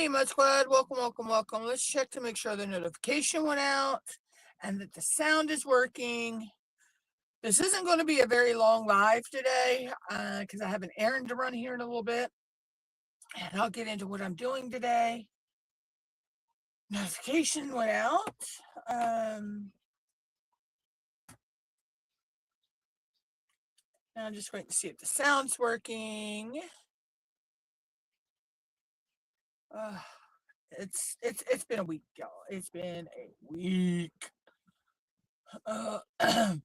Hey, Mud Squad, welcome. Let's check to make sure the notification went out and that the sound is working. This isn't going to be a very long live today because I have an errand to run here in a little bit. And I'll get into what I'm doing today. Notification went out. Now I'm just waiting to see if the sound's working. It's been a week, y'all. It's been a week. Let's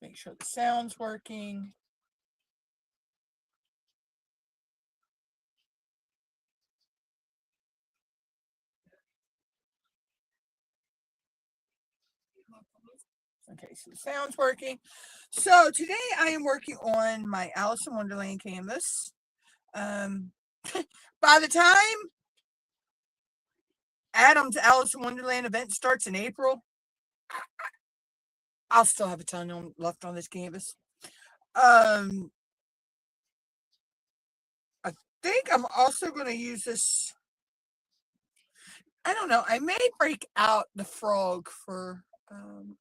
make sure the sound's working. Okay, so the sound's working. So today I am working on my Alice in Wonderland canvas. By the time Adam's Alice in Wonderland event starts in April, I'll still have a ton left on this canvas. I think I'm also going to use this. I don't know. I may break out the frog for.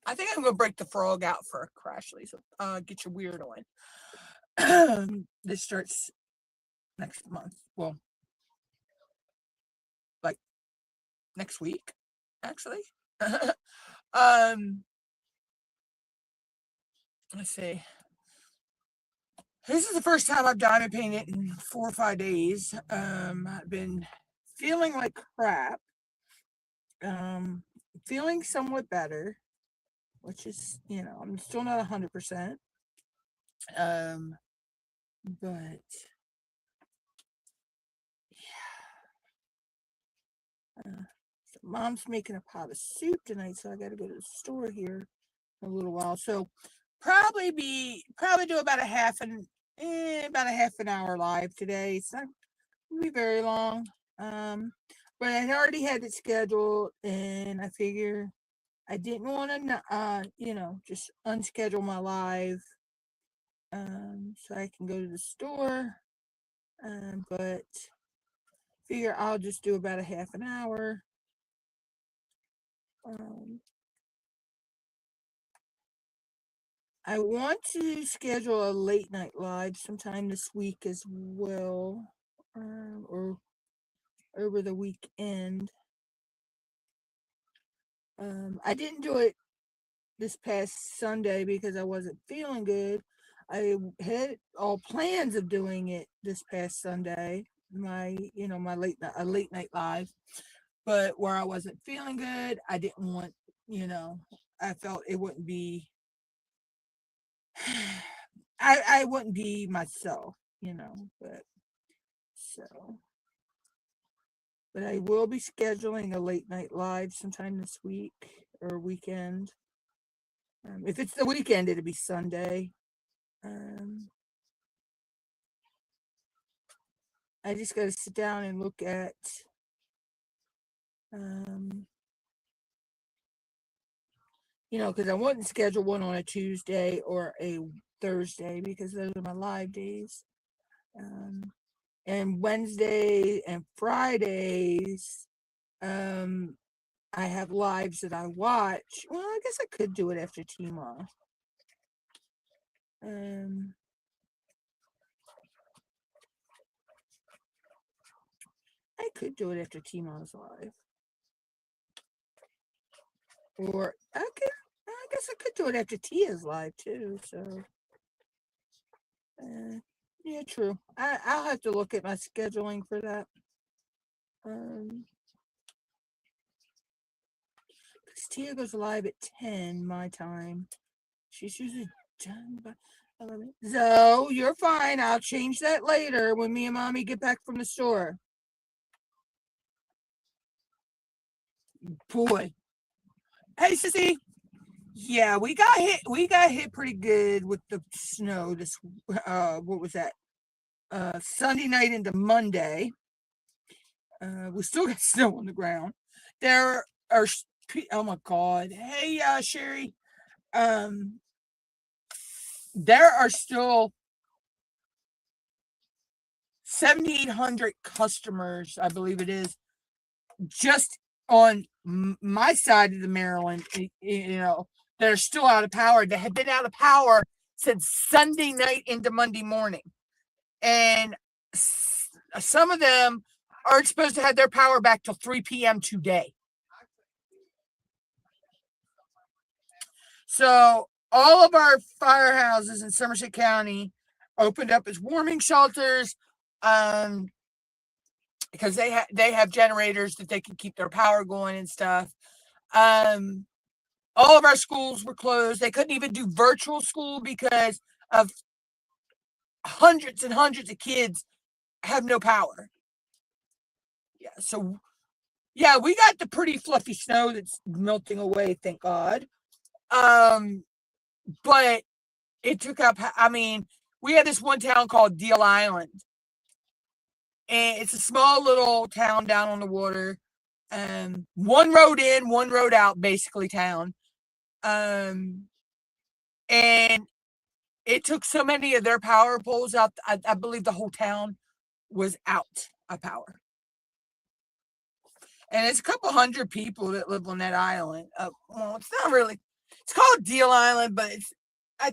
I think I'm going to break the frog out for Crashly. So get your weird on. This starts next month. Well, like next week, actually. Let's see. This is the first time I've diamond painted in 4 or 5 days. I've been feeling like crap. Feeling somewhat better, which is, I'm still not 100%. But yeah. So Mom's making a pot of soup tonight, so I got to go to the store here in a little while. So probably do about a half an hour live today. It's not gonna be very long. But I already had it scheduled, and I figure I didn't want to, just unschedule my live, so I can go to the store. But figure I'll just do about a half an hour. I want to schedule a late night live sometime this week as well, or over the weekend. I didn't do it this past Sunday because I wasn't feeling good. I had all plans of doing it this past Sunday, my late night live, but where I wasn't feeling good, I didn't want, I felt it wouldn't be, I wouldn't be myself, but I will be scheduling a late night live sometime this week or weekend. If it's the weekend, it'll be Sunday. I just got to sit down and look at because I wouldn't schedule one on a Tuesday or a Thursday because those are my live days. And Wednesday and Fridays, I have lives that I watch. Well, I guess I could do it after T-Ma. I could do it after T-Ma's live. Or I guess I could do it after Tia's live too. So, yeah, true. I'll have to look at my scheduling for that. Because Tia goes live at 10 my time. She's usually done by 11. So you're fine. I'll change that later when me and Mommy get back from the store. Boy. Hey, Sissy. Yeah, we got hit pretty good with the snow this what was that? Sunday night into Monday. We still got snow on the ground. There are, oh my God. Hey, Sherry. There are still 7,800 customers, I believe it is, just on my side of the Maryland, that are still out of power. They have been out of power since Sunday night into Monday morning. And some of them aren't supposed to have their power back till 3 p.m. today. So all of our firehouses in Somerset County opened up as warming shelters, because they have generators that they can keep their power going and stuff. All of our schools were closed. They couldn't even do virtual school because of hundreds and hundreds of kids have no power. Yeah, so yeah, we got the pretty fluffy snow that's melting away, thank God. But it took up, we had this one town called Deal Island. And it's a small little town down on the water. One road in, one road out, basically town. And it took so many of their power poles out. I believe the whole town was out of power. And it's a couple hundred people that live on that island. Well, it's not really. It's called Deal Island, but I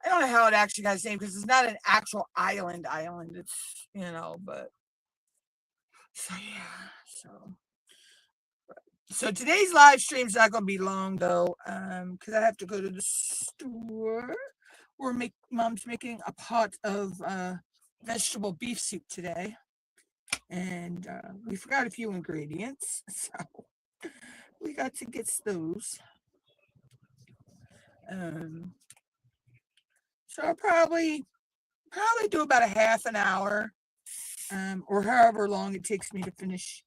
don't know how it actually got its name because it's not an actual island. It's but so yeah. So today's live stream's not going to be long though, because I have to go to the store. Mom's making a pot of vegetable beef soup today, and we forgot a few ingredients, so we got to get those. So I'll probably do about a half an hour, or however long it takes me to finish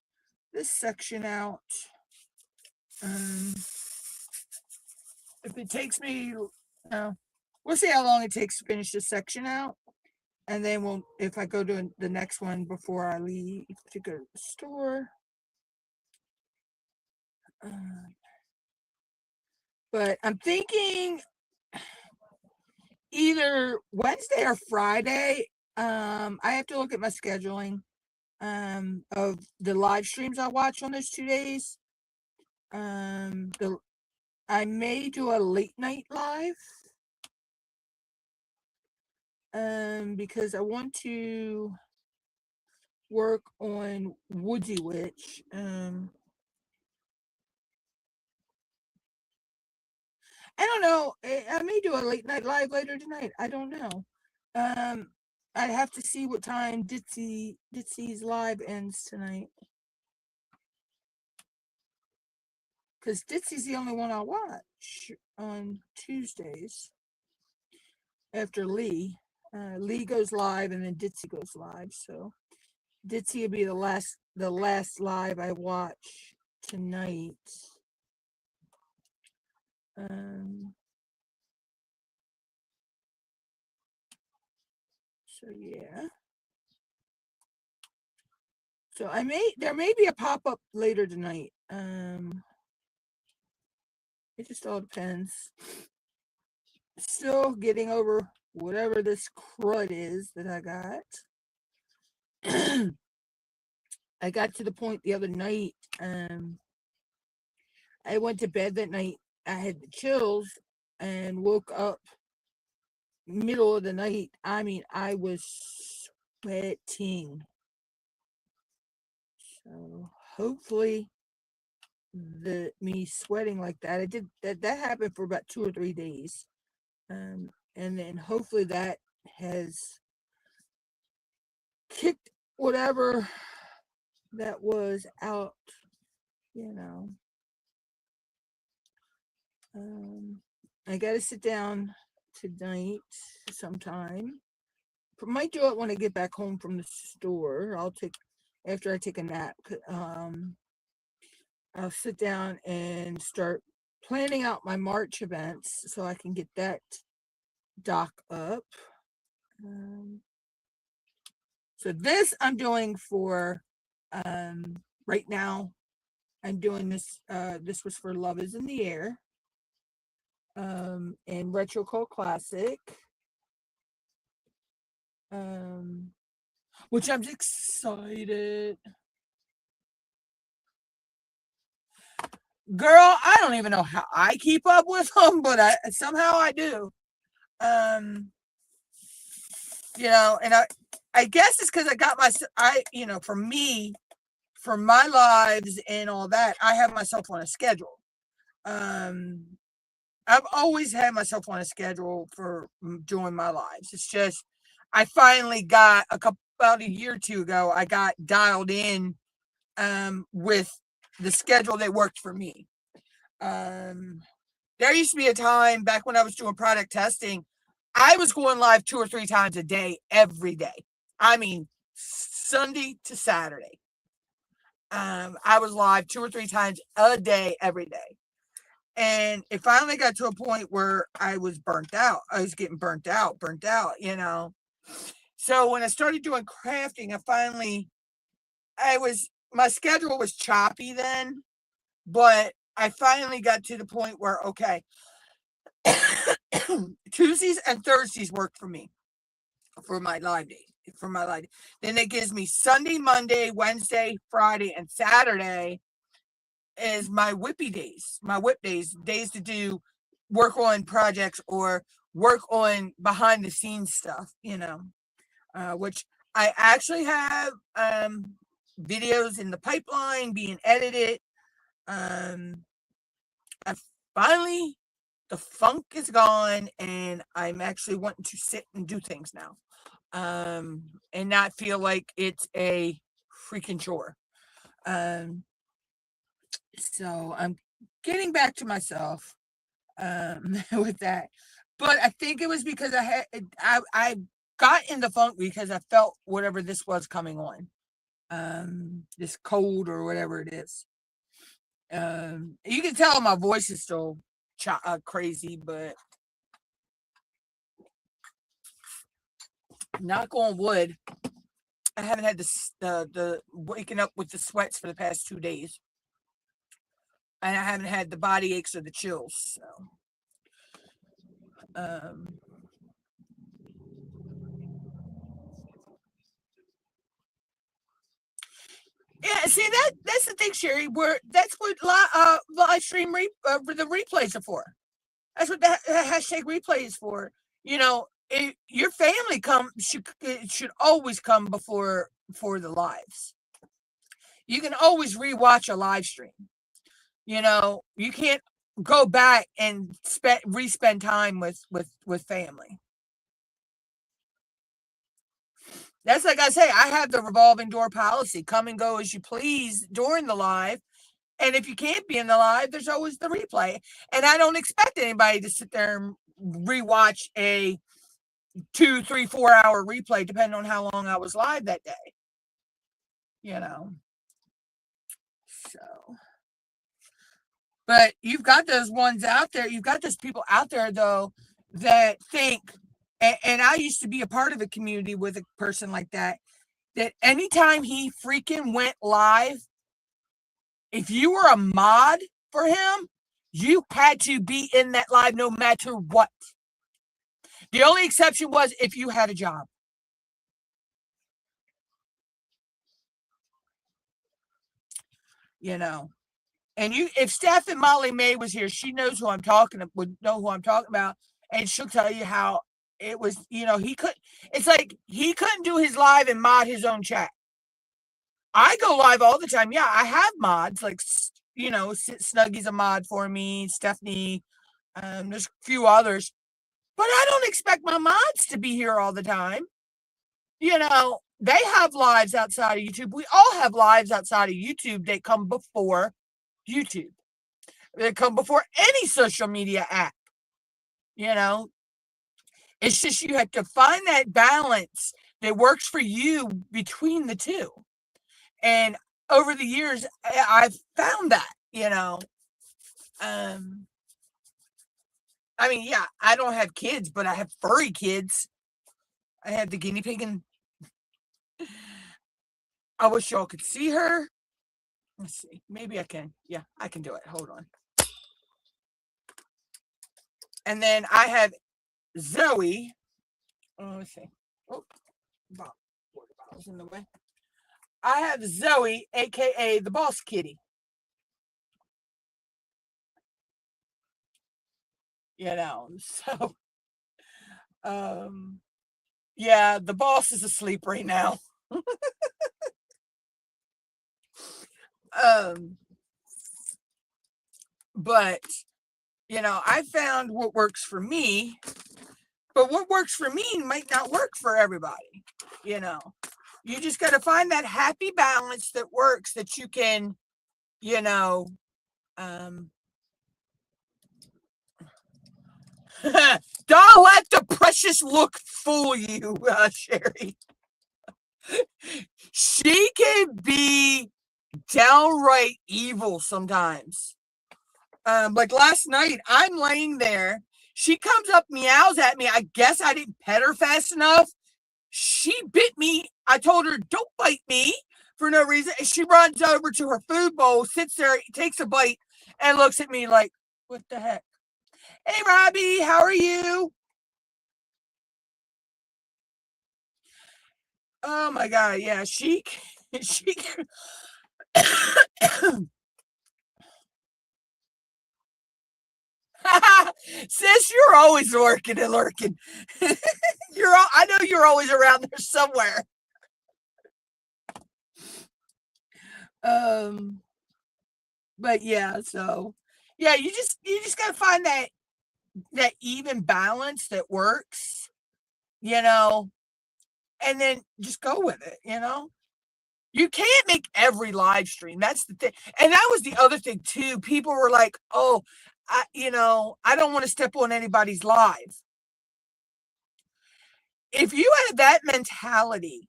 this section out. If it takes me, we'll see how long it takes to finish this section out, and then if I go to the next one before I leave to go to the store. But I'm thinking either Wednesday or Friday. I have to look at my scheduling of the live streams I watch on those 2 days. I may do a late night live, because I want to work on Woodsy Witch. I don't know. I may do a late night live later tonight. I don't know. I'd have to see what time Ditsy's live ends tonight. Because Ditsy's the only one I'll watch on Tuesdays after Lee. Lee goes live and then Ditsy goes live. So Ditsy will be the last live I watch tonight. So yeah. So there may be a pop-up later tonight. It just all depends. Still getting over whatever this crud is that I got. I got to the point the other night. I went to bed that night. I had the chills and woke up middle of the night. I was sweating. So hopefully me sweating like that, that happened for about 2 or 3 days. And then hopefully that has kicked whatever that was out, I got to sit down tonight sometime. Might do it when I get back home from the store. After I take a nap. I'll sit down and start planning out my March events so I can get that doc up. So this I'm doing for right now. I'm doing this. This was for Love Is in the Air, and Retro Cult Classic. which I'm excited. Girl, I don't even know how I keep up with them, but somehow I do. Um, and I guess it's because I got for me, for my lives and all that, I have myself on a schedule. Um, I've always had myself on a schedule for doing my lives. It's just I finally got about a year or two ago, I got dialed in with the schedule that worked for me. There used to be a time back when I was doing product testing, I was going live 2 or 3 times a day, every day. I mean, Sunday to Saturday. I was live 2 or 3 times a day, every day. And it finally got to a point where I was burnt out. I was getting burnt out. So when I started doing crafting, my schedule was choppy then, but I finally got to the point where, okay, Tuesdays and Thursdays work for me for my live day. Then it gives me Sunday, Monday, Wednesday, Friday, and Saturday is my whip days to do work on projects or work on behind the scenes stuff, which I actually have videos in the pipeline being edited. I finally, the funk is gone and I'm actually wanting to sit and do things now. And not feel like it's a freaking chore. So I'm getting back to myself with that. But I think it was because I got in the funk because I felt whatever this was coming on. This cold or whatever it is. You can tell my voice is still crazy, but knock on wood, I haven't had the waking up with the sweats for the past 2 days. And I haven't had the body aches or the chills. So, yeah, see that's the thing, Sherry. That's what live stream the replays are for. That's what the hashtag replay is for. Your family should always come before the lives. You can always rewatch a live stream. You can't go back and re-spend time with family. That's like I say, I have the revolving door policy. Come and go as you please during the live. And if you can't be in the live, there's always the replay. And I don't expect anybody to sit there and rewatch a 2, 3, 4 hour replay, depending on how long I was live that day. So, but you've got those ones out there. You've got those people out there, though, that think, and I used to be a part of a community with a person like that anytime he freaking went live, if you were a mod for him, you had to be in that live no matter what. The only exception was if you had a job. And if Steph and Molly May was here, she knows who I'm talking would know who I'm talking about, and she'll tell you how it was. It's like he couldn't do his live and mod his own chat. I go live all the time. Yeah, I have mods like Snuggy's a mod for me, Stephanie. There's a few others, but I don't expect my mods to be here all the time. They have lives outside of YouTube. We all have lives outside of YouTube that come before YouTube. They come before any social media app. It's just you have to find that balance that works for you between the two. And over the years, I've found that, I mean, yeah, I don't have kids, but I have furry kids. I have the guinea pig, and I wish y'all could see her. Let's see. Maybe I can. Yeah, I can do it. Hold on. And then I have Zoe. Oh, let's see. Oh, was in the way. I have Zoe, aka the boss kitty. So yeah, the boss is asleep right now. But I found what works for me, but what works for me might not work for everybody. You just got to find that happy balance that works, that you can, don't let the precious look fool you, Sherry. She can be downright evil sometimes. Like last night, I'm laying there. She comes up, meows at me. I guess I didn't pet her fast enough. She bit me. I told her, don't bite me, for no reason. And she runs over to her food bowl, sits there, takes a bite, and looks at me like, what the heck? Hey, Robbie, how are you? Oh my God. Yeah, she sis, you're always working and lurking. I know you're always around there somewhere. But yeah, so yeah, you just gotta find that even balance that works, and then just go with it. You can't make every live stream. That's the thing. And that was the other thing too. People were like, oh, I don't want to step on anybody's live. If you have that mentality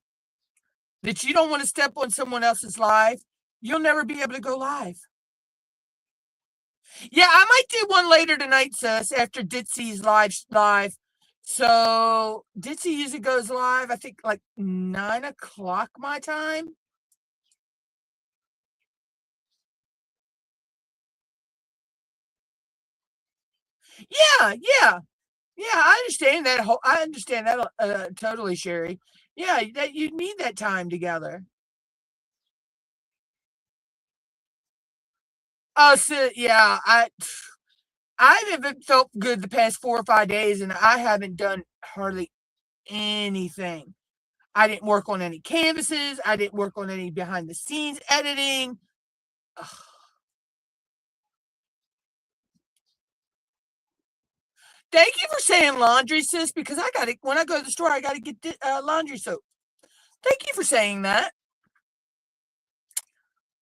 that you don't want to step on someone else's live, you'll never be able to go live. Yeah, I might do one later tonight, sis, after Ditsy's live. So Ditsy usually goes live, I think, like 9 o'clock my time. Yeah. I understand that. I understand that totally, Sherry. Yeah, that you need that time together. Oh, so yeah, I haven't felt good the past 4 or 5 days, and I haven't done hardly anything. I didn't work on any canvases. I didn't work on any behind the scenes editing. Ugh. Thank you for saying laundry, sis, because I got it. When I go to the store, I got to get laundry soap. Thank you for saying that.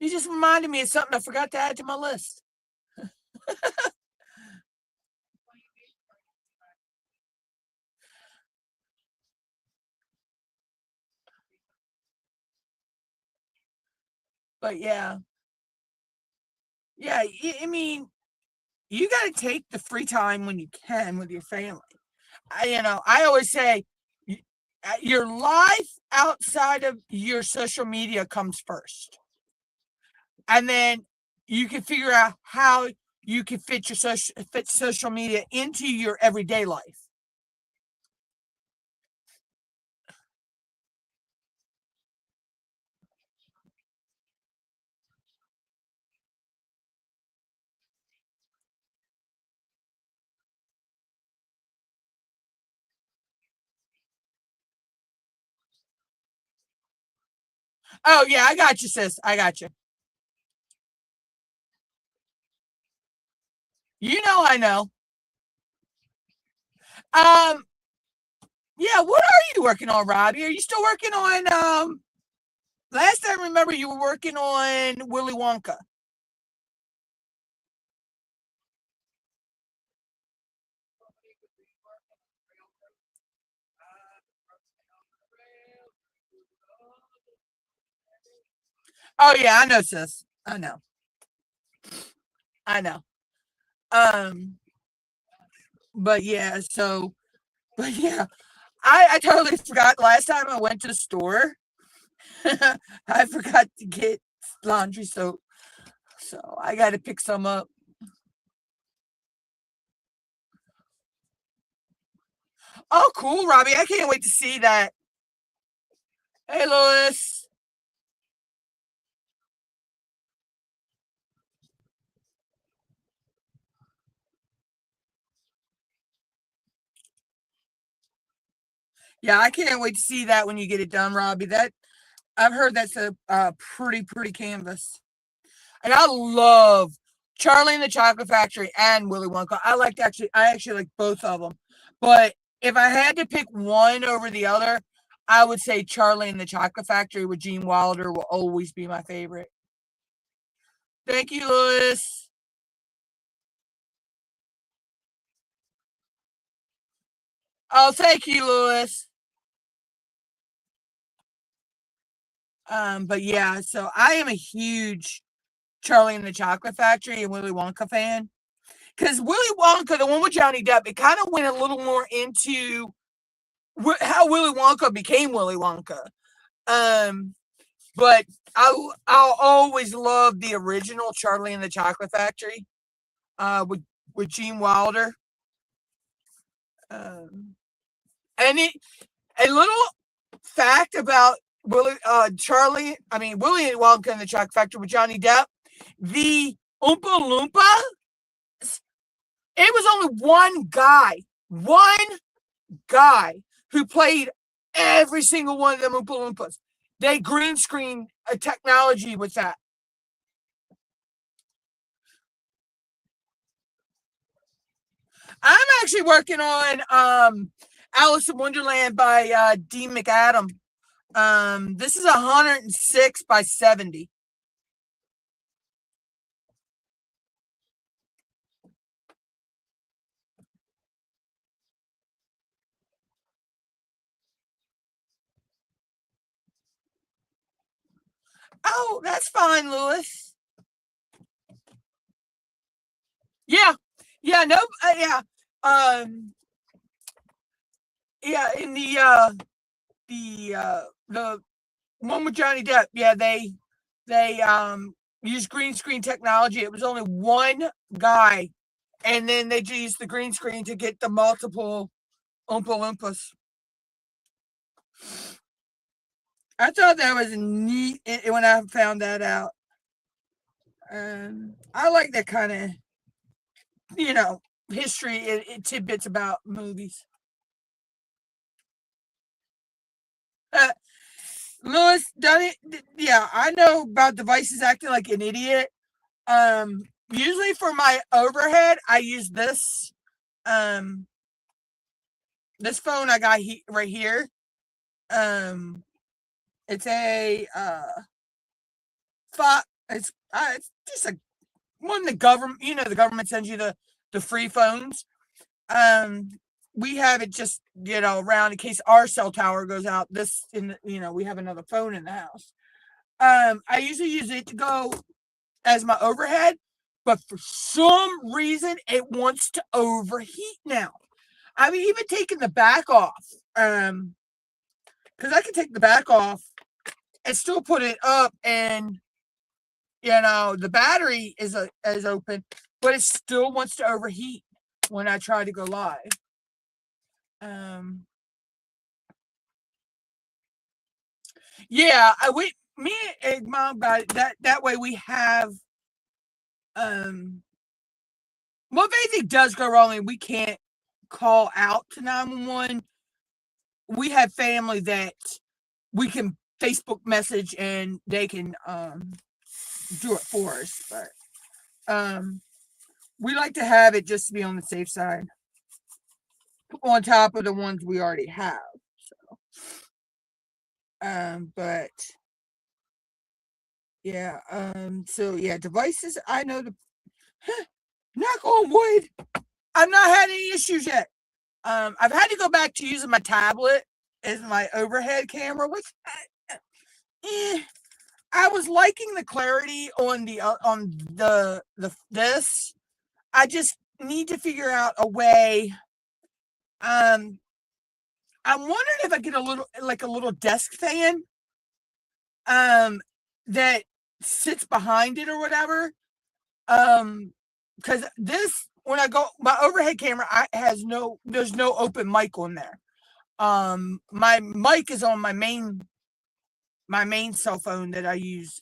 You just reminded me of something I forgot to add to my list. But yeah, I mean, you got to take the free time when you can with your family. I always say your life outside of your social media comes first. And then you can figure out how you can fit social media into your everyday life. Oh yeah, I got you, sis. I got you. I know. Um, yeah, what are you working on, Robbie? Are you still working on last I remember you were working on Willy Wonka. Oh yeah, I know, sis. I know. I know. Um, but yeah, but yeah, I totally forgot last time I went to the store. I forgot to get laundry soap. So I got to pick some up. Oh, cool, Robbie. I can't wait to see that. Hey, Lois. Yeah, I can't wait to see that when you get it done, Robbie. That I've heard that's a pretty canvas. And I love Charlie and the Chocolate Factory and Willy Wonka. I actually like both of them. But if I had to pick one over the other, I would say Charlie and the Chocolate Factory with Gene Wilder will always be my favorite. Thank you, Louis. Oh, thank you, Louis. But yeah, so I am a huge Charlie and the Chocolate Factory and Willy Wonka fan. Because Willy Wonka, the one with Johnny Depp, it kind of went a little more into how Willy Wonka became Willy Wonka. Um, but I'll always love the original Charlie and the Chocolate Factory, with Gene Wilder. Um, and a little fact about Willy Wonka and the Chocolate Factory with Johnny Depp, the Oompa Loompa, it was only one guy who played every single one of them Oompa Loompas. They green screen a technology with that. I'm actually working on Alice in Wonderland by Dean McAdam. This is 106 by 70. Oh, that's fine, Lewis. Yeah, yeah, no, yeah, um, yeah. In the one with Johnny Depp, yeah, they used green screen technology. It was only one guy, and then they used the green screen to get the multiple Oompa Loompas. I thought that was neat when I found that out. I like that kind of, you know, history tidbits about movies. Uh, Lewis, done it. Yeah, I know about devices acting like an idiot. Usually for my overhead, I use um this phone I got right here. Um, it's a it's just a one the government. You know, the government sends you the free phones. Um, we have it just around in case our cell tower goes out. We have another phone in the house. I usually use it to go as my overhead, but for some reason it wants to overheat now. I've even taken the back off. Because I can take the back off and still put it up, and the battery is open, but it still wants to overheat when I try to go live. Um, yeah, me and mom about it. That way we have well, if anything does go wrong and we can't call out to 911, we have family that we can Facebook message and they can do it for us. But we like to have it just to be on the safe side, on top of the ones we already have. But yeah, so yeah, devices. I know knock on wood, I've not had any issues yet. I've had to go back to using my tablet as my overhead camera, which eh, I was liking the clarity on the this. I just need to figure out a way. Um, I'm wondering if I get a little desk fan, that sits behind it or whatever. Because this when I go my overhead camera, there's no open mic on there. My mic is on my main my main cell phone that I use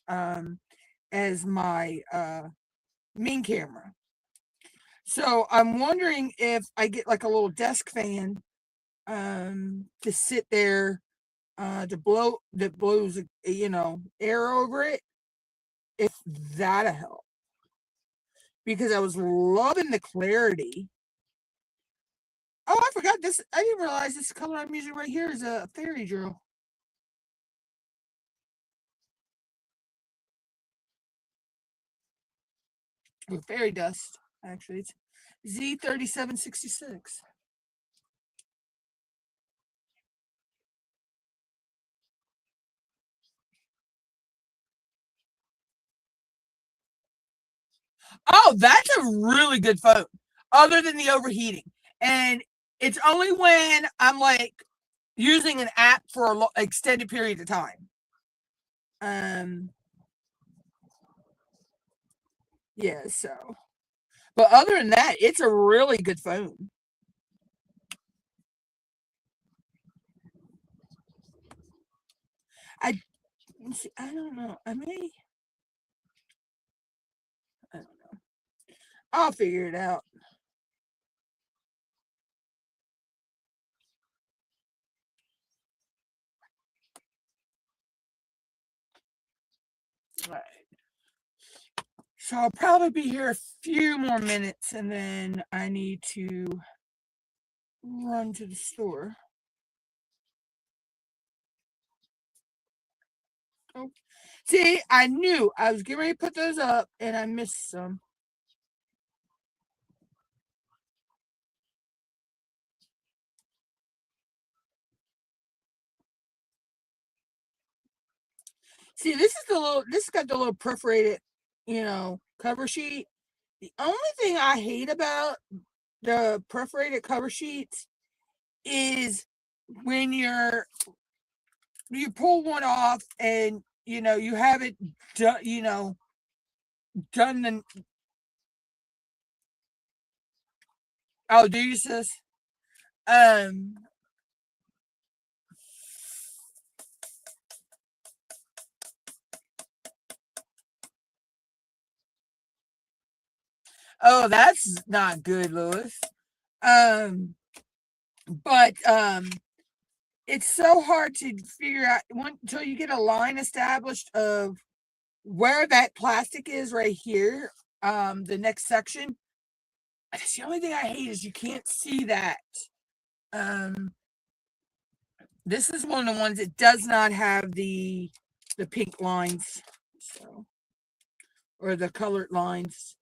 as my main camera. So I'm wondering if I get like a little desk fan to sit there that blows air over it, if that'll help. Because I was loving the clarity. Oh, I forgot this. I didn't realize this color I'm using right here is a fairy drill. With fairy dust, actually. It's Z3766. Oh, that's a really good phone, other than the overheating. And it's only when I'm like using an app for an extended period of time. Yeah, so. But other than that, it's a really good phone. I I don't know. I don't know. I'll figure it out. Right. So I'll probably be here a few more minutes and then I need to run to the store. Oh, see, I knew I was getting ready to put those up and I missed some. See, this got the little perforated, cover sheet. The only thing I hate about the perforated cover sheets is when you pull one off and you have it done, done the. Oh, do you, sis? Um. Oh, that's not good, Lewis. Um. But it's so hard to figure out until you get a line established of where that plastic is right here. The next section. That's the only thing I hate is you can't see that. Um, this is one of the ones that does not have the pink lines, so, or the colored lines.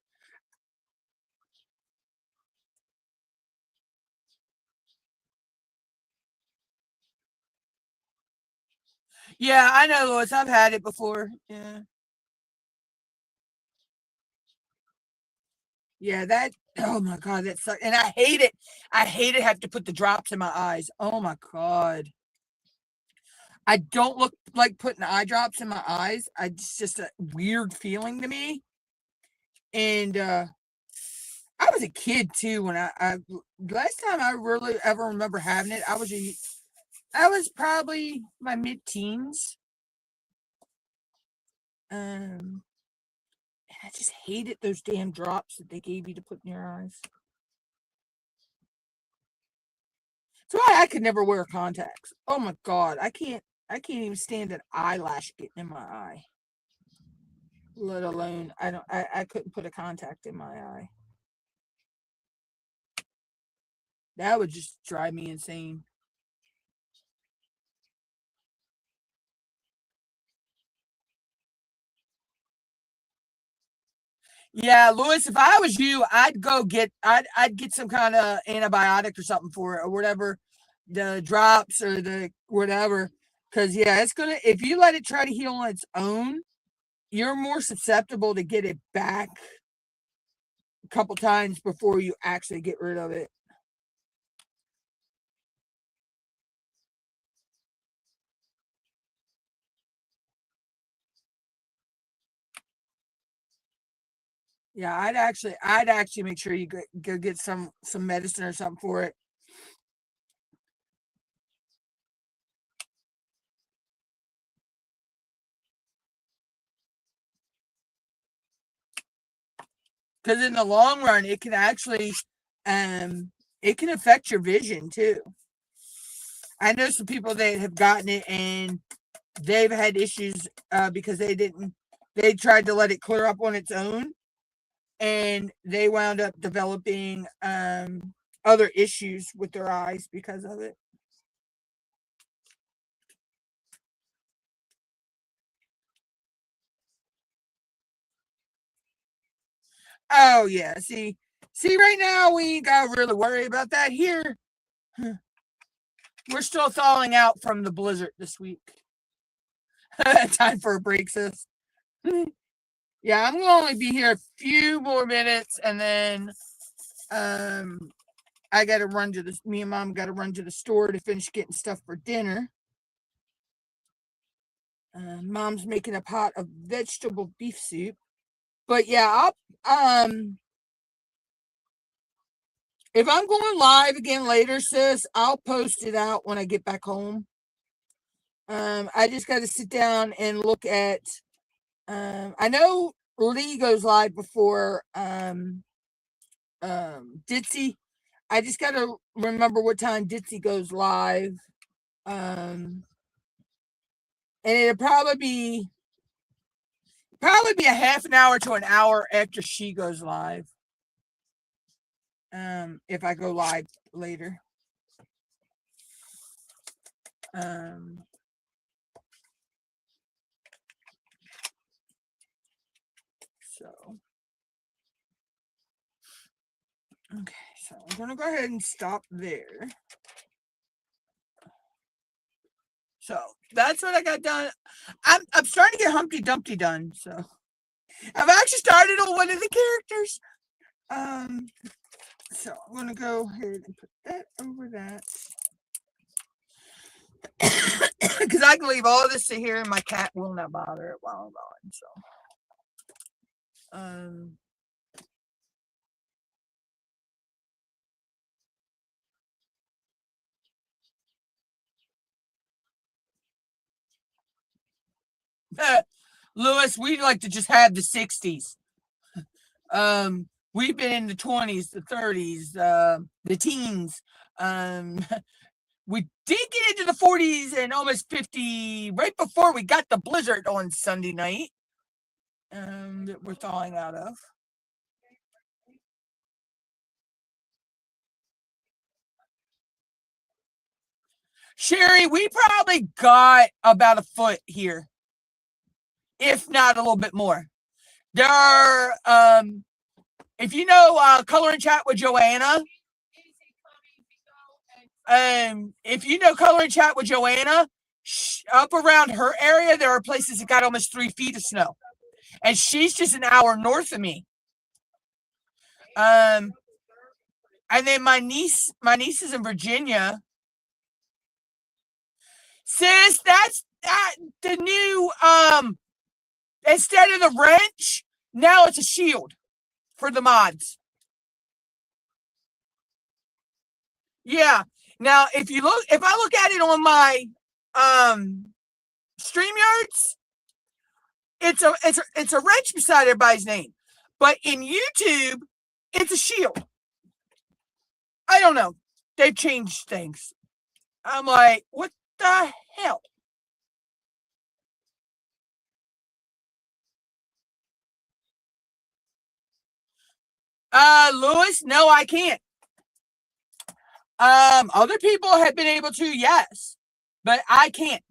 Yeah, I know, Lois. I've had it before. Yeah. Yeah, that. Oh my god, that sucks. And I hate it. I hate it. Have to put the drops in my eyes. Oh my god. I don't look like putting eye drops in my eyes. It's just a weird feeling to me. And I was a kid too when I last time I really ever remember having it. I was probably my mid-teens. And I just hated those damn drops that they gave you to put in your eyes. That's why I could never wear contacts. Oh my god, I can't even stand an eyelash getting in my eye. Let alone I couldn't put a contact in my eye. That would just drive me insane. Yeah, Lewis, if I was you, I'd get some kind of antibiotic or something for it or whatever, the drops or the whatever. Cause yeah, it's gonna if you let it try to heal on its own, you're more susceptible to get it back a couple times before you actually get rid of it. Yeah, I'd actually make sure you go get some medicine or something for it. Because in the long run, it can actually, it can affect your vision too. I know some people that have gotten it and they've had issues because they tried to let it clear up on its own, and they wound up developing other issues with their eyes because of it. Oh yeah, see, right now we ain't gotta really worry about that here. We're still thawing out from the blizzard this week. Time for a break, sis. Yeah, I'm gonna only be here a few more minutes, and then I gotta run to this. Me and Mom gotta run to the store to finish getting stuff for dinner. Mom's making a pot of vegetable beef soup. But yeah, if I'm going live again later, sis, I'll post it out when I get back home. I just got to sit down and look at. I know Lee goes live before Ditzy. I just got to remember what time Ditzy goes live. And it'll probably be a half an hour to an hour after she goes live. If I go live later. So okay, so I'm gonna go ahead and stop there. So that's what I got done. I'm starting to get Humpty Dumpty done. So I've actually started on one of the characters. So I'm gonna go ahead and put that over that. Because I can leave all this to here and my cat will not bother it while I'm gone. So Lewis, we like to just have the 60s. We've been in the 20s, the 30s, the teens. We did get into the 40s and almost 50 right before we got the blizzard on Sunday night that we're thawing out of. Sherry, we probably got about a foot here, if not a little bit more. There are, if you know Color and Chat with Joanna, if you know Color and Chat with Joanna, up around her area, there are places that got almost 3 feet of snow. And she's just an hour north of me. And then my niece is in Virginia. Sis, that's the new instead of the wrench, now it's a shield for the mods. Yeah. Now if I look at it on my StreamYards, it's a wrench beside everybody's name. But in YouTube, it's a shield. I don't know. They've changed things. I'm like, what the hell? Lewis, no, I can't. Other people have been able to, yes, but I can't.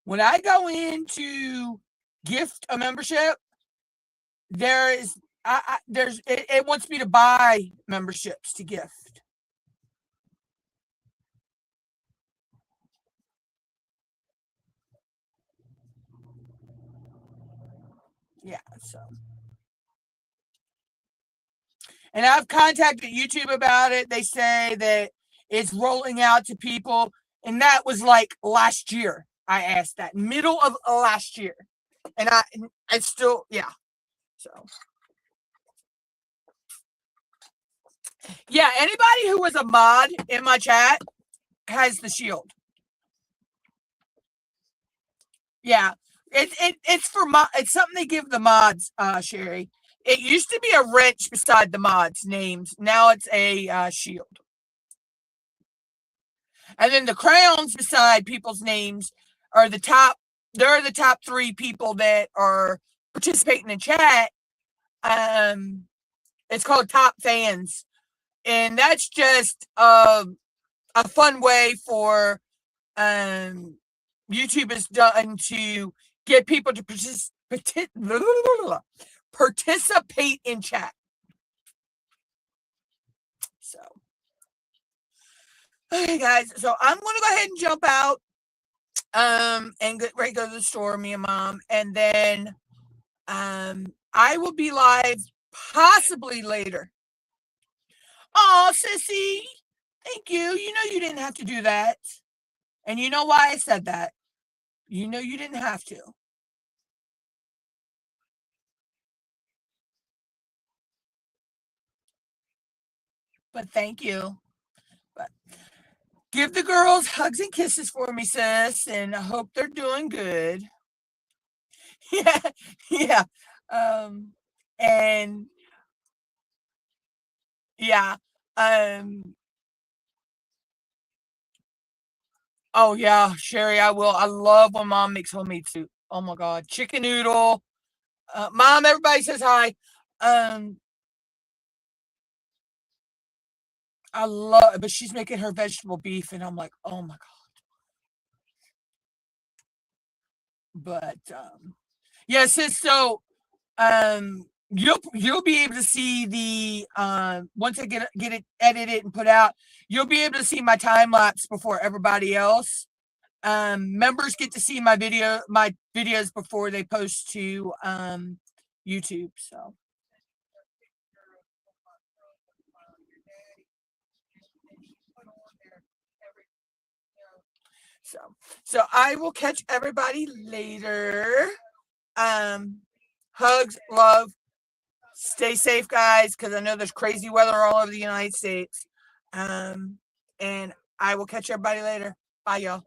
When I go into gift a membership, it wants me to buy memberships to gift. Yeah, so And I've contacted YouTube about it. They say that it's rolling out to people. And that was like last year. I asked that, middle of last year. And I still, yeah. So, yeah, anybody who was a mod in my chat has the shield. Yeah. It's for it's something they give the mods, Sherry. It used to be a wrench beside the mods' names. Now it's a shield. And then the crowns beside people's names are the top. They're the top 3 people that are participating in chat. It's called Top Fans, and that's just a fun way for YouTube has done to get people to participate in chat. So, okay, guys. So I'm gonna go ahead and jump out, and get ready to go to the store, me and Mom, and then I will be live possibly later. Oh, sissy, thank you. You know you didn't have to do that, and you know why I said that. You know you didn't have to. But thank you. But give the girls hugs and kisses for me, sis, and I hope they're doing good. Yeah, yeah. And yeah. Oh yeah, Sherry, I will. I love when Mom makes homemade soup. Oh my God, chicken noodle. Mom, everybody says hi. I love, but she's making her vegetable beef, and I'm like, oh my God. But yes, yeah, so you'll be able to see the once I get it edited and put out, you'll be able to see my time lapse before everybody else. Members get to see my videos before they post to YouTube. So I will catch everybody later. Hugs, love, stay safe, guys, because I know there's crazy weather all over the United States. And I will catch everybody later. Bye, y'all.